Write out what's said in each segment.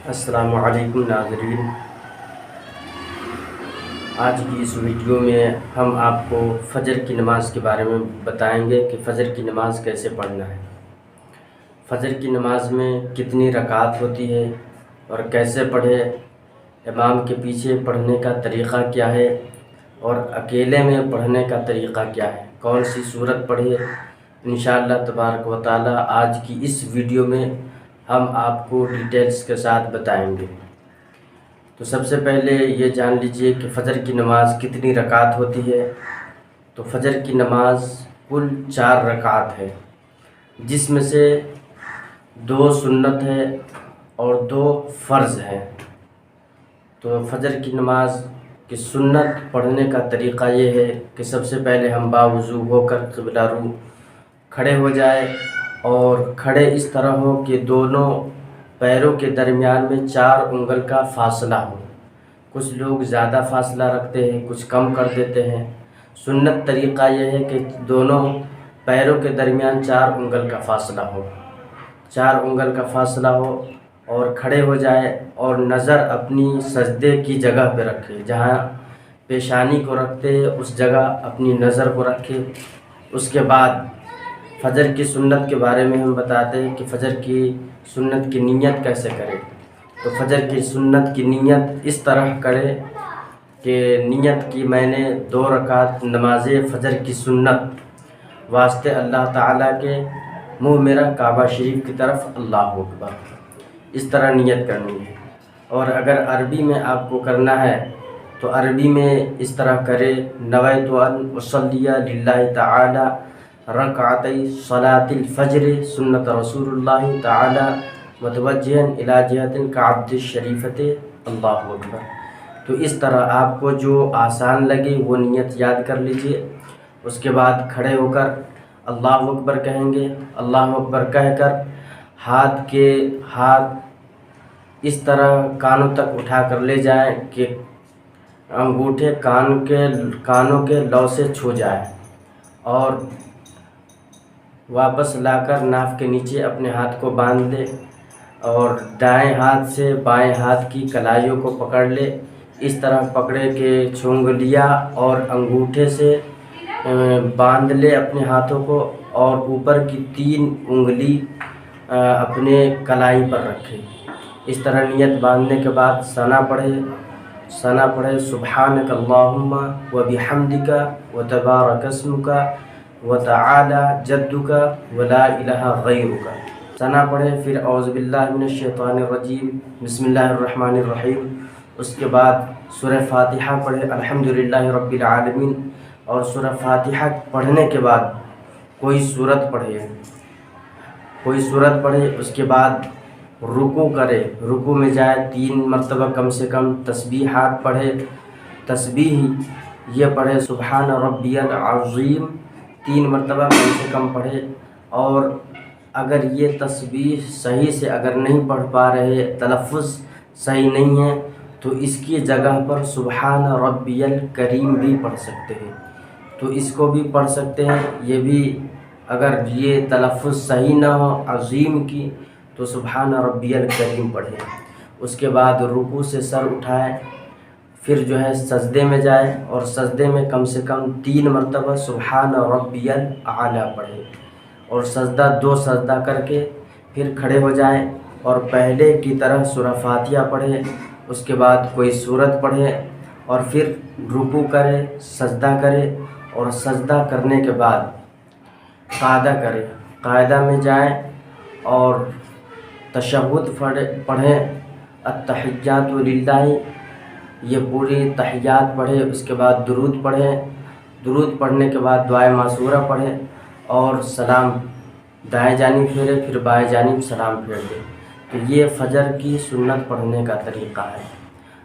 السلام علیکم ناظرین، آج کی اس ویڈیو میں ہم آپ کو فجر کی نماز کے بارے میں بتائیں گے کہ فجر کی نماز کیسے پڑھنا ہے، فجر کی نماز میں کتنی رکعات ہوتی ہے اور کیسے پڑھے، امام کے پیچھے پڑھنے کا طریقہ کیا ہے اور اکیلے میں پڑھنے کا طریقہ کیا ہے، کون سی سورت پڑھے۔ انشاءاللہ تبارک و تعالی آج کی اس ویڈیو میں ہم آپ کو ڈیٹیلز کے ساتھ بتائیں گے۔ تو سب سے پہلے یہ جان لیجئے کہ فجر کی نماز کتنی رکعت ہوتی ہے۔ تو فجر کی نماز کل 4 رکعت ہے، جس میں سے 2 سنت ہے اور 2 فرض ہے۔ تو فجر کی نماز کی سنت پڑھنے کا طریقہ یہ ہے کہ سب سے پہلے ہم باوضو ہو کر قبلہ رو کھڑے ہو جائے، اور کھڑے اس طرح ہو کہ دونوں پیروں کے درمیان میں 4 انگل کا فاصلہ ہو۔ کچھ لوگ زیادہ فاصلہ رکھتے ہیں، کچھ کم کر دیتے ہیں۔ سنت طریقہ یہ ہے کہ دونوں پیروں کے درمیان 4 انگل کا فاصلہ ہو، 4 انگل کا فاصلہ ہو، اور کھڑے ہو جائے اور نظر اپنی سجدے کی جگہ پہ رکھے، جہاں پیشانی کو رکھتے ہیں اس جگہ اپنی نظر کو رکھے۔ اس کے بعد فجر کی سنت کے بارے میں ہم بتاتے ہیں کہ فجر کی سنت کی نیت کیسے کرے۔ تو فجر کی سنت کی نیت اس طرح کرے کہ نیت کی میں نے 2 رکعت نماز فجر کی سنت واسطے اللہ تعالیٰ کے منہ میرا کعبہ شریف کی طرف، اللہ اکبر، اس طرح نیت کرنی ہے۔ اور اگر عربی میں آپ کو کرنا ہے تو عربی میں اس طرح کرے، نویت ان اصلی للہ تعالی رکعتی صلاۃ الفجر سنت رسول اللہ تعالی متوجہا الی جہۃ الکعبۃ الشریفۃ، اللہ اکبر۔ تو اس طرح آپ کو جو آسان لگے وہ نیت یاد کر لیجئے۔ اس کے بعد کھڑے ہو کر اللہ اکبر کہیں گے، اللہ اکبر کہہ کر ہاتھ اس طرح کانوں تک اٹھا کر لے جائیں کہ انگوٹھے کانوں کے لو سے چھو جائے، اور واپس لا کر ناف کے نیچے اپنے ہاتھ کو باندھ لے، اور دائیں ہاتھ سے بائیں ہاتھ کی کلائیوں کو پکڑ لے، اس طرح پکڑے کہ چھونگ لیا اور انگوٹھے سے باندھ لے اپنے ہاتھوں کو، اور اوپر کی 3 انگلی اپنے کلائی پر رکھے۔ اس طرح نیت باندھنے کے بعد ثنا پڑھے، سبحانک اللہم وبحمدک وتبارک اسمک وتعالی جدک ولا الہ غیرک۔ ثنا پڑھے، پھر اعوذ باللہ من الشیطان الرجیم، بسم اللہ الرحمن الرحیم۔ اس کے بعد سورہ فاتحہ پڑھے، الحمدللہ رب العالمین۔ اور سورہ فاتحہ پڑھنے کے بعد کوئی سورت پڑھے، اس کے بعد رکوع کرے، رکوع میں جائے، 3 مرتبہ کم سے کم تسبیحات پڑھے، تسبیح یہ پڑھے سبحان ربی العظیم 3 مرتبہ کم سے کم پڑھے۔ اور اگر یہ تسبیح صحیح سے اگر نہیں پڑھ پا رہے، تلفظ صحیح نہیں ہے، تو اس کی جگہ پر سبحان ربی الکریم بھی پڑھ سکتے ہیں، تو اس کو بھی پڑھ سکتے ہیں۔ یہ بھی اگر یہ تلفظ صحیح نہ ہو عظیم کی، تو سبحان ربی الکریم پڑھے۔ اس کے بعد رکوع سے سر اٹھائے، پھر سجدے میں جائے، اور سجدے میں کم سے کم 3 مرتبہ سبحان ربی الاعلیٰ پڑھے، اور 2 سجدہ کر کے پھر کھڑے ہو جائیں، اور پہلے کی طرح سورہ فاتحہ پڑھے، اس کے بعد کوئی سورت پڑھے، اور پھر رکوع کرے، سجدہ کرے، اور سجدہ کرنے کے بعد قاعدہ کرے، قاعدہ میں جائیں اور تشہد پڑھیں، التحیات للہ، یہ پوری تحیات پڑھے۔ اس کے بعد درود پڑھیں، درود پڑھنے کے بعد دعائے معصورہ پڑھیں، اور سلام دائیں جانب پھیرے، پھر بائیں جانب سلام پھیر دیں۔ تو یہ فجر کی سنت پڑھنے کا طریقہ ہے۔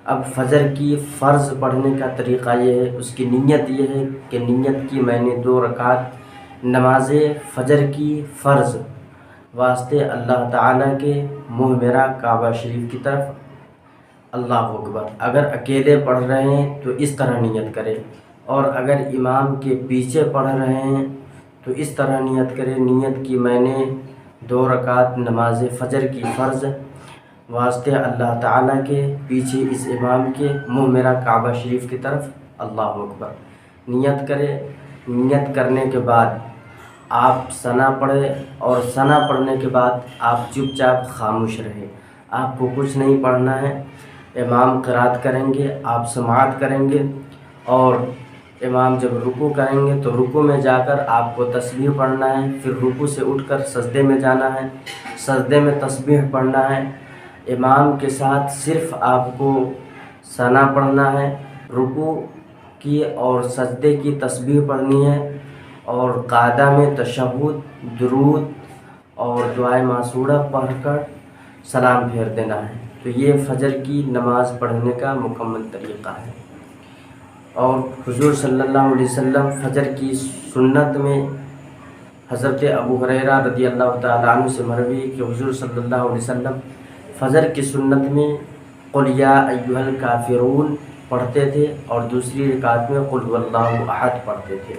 اب فجر کی فرض پڑھنے کا طریقہ یہ ہے، اس کی نیت یہ ہے کہ نیت کی میں نے 2 رکعت نماز فجر کی فرض واسطے اللہ تعالیٰ کے منہ میرا کعبہ شریف کی طرف، اللہ اکبر۔ اگر اکیلے پڑھ رہے ہیں تو اس طرح نیت کرے، اور اگر امام کے پیچھے پڑھ رہے ہیں تو اس طرح نیت کرے، نیت کی میں نے 2 رکعت نماز فجر کی فرض واسطے اللہ تعالیٰ کے پیچھے اس امام کے منہ میرا کعبہ شریف کی طرف اللہ اکبر نیت کرے۔ نیت کرنے کے بعد آپ ثنا پڑھے، اور ثنا پڑھنے کے بعد آپ چپ چاپ خاموش رہے، آپ کو کچھ نہیں پڑھنا ہے۔ امام قرات کریں گے، آپ سماعت کریں گے، اور امام جب رکوع کریں گے تو رکوع میں جا کر آپ کو تسبیح پڑھنا ہے، پھر رکوع سے اٹھ کر سجدے میں جانا ہے، سجدے میں تسبیح پڑھنا ہے۔ امام کے ساتھ صرف آپ کو ثنا پڑھنا ہے، رکوع کی اور سجدے کی تسبیح پڑھنی ہے، اور قاعدہ میں تشہد، درود اور دعائے معصورہ پڑھ کر سلام پھیر دینا ہے۔ تو یہ فجر کی نماز پڑھنے کا مکمل طریقہ ہے۔ اور حضور صلی اللہ علیہ وسلم فجر کی سنت میں حضرت ابو ہریرہ رضی اللہ تعالیٰ عنہ سے مروی کہ حضور صلی اللہ علیہ وسلم فجر کی سنت میں قل یا ایھا الکافرون پڑھتے تھے، اور دوسری رکعت میں قل ھو اللہ احد پڑھتے تھے۔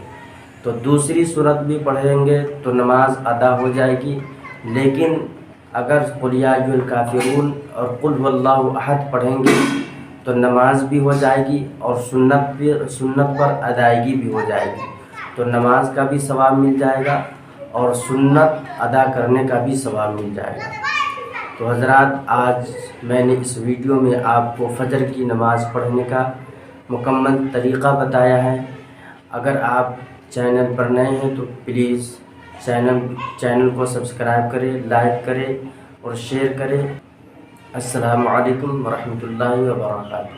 تو دوسری سورت بھی پڑھیں گے تو نماز ادا ہو جائے گی، لیکن اگر قل یا ایھا الکافرون اور قل ھو اللہ احد پڑھیں گے تو نماز بھی ہو جائے گی، اور سنت پر ادائیگی بھی ہو جائے گی، تو نماز کا بھی ثواب مل جائے گا اور سنت ادا کرنے کا بھی ثواب مل جائے گا۔ تو حضرات، آج میں نے اس ویڈیو میں آپ کو فجر کی نماز پڑھنے کا مکمل طریقہ بتایا ہے۔ اگر آپ چینل پر نئے ہیں تو پلیز چینل کو سبسکرائب کریں، لائک کریں اور شیئر کریں۔ السلام علیکم ورحمۃ اللہ وبرکاتہ۔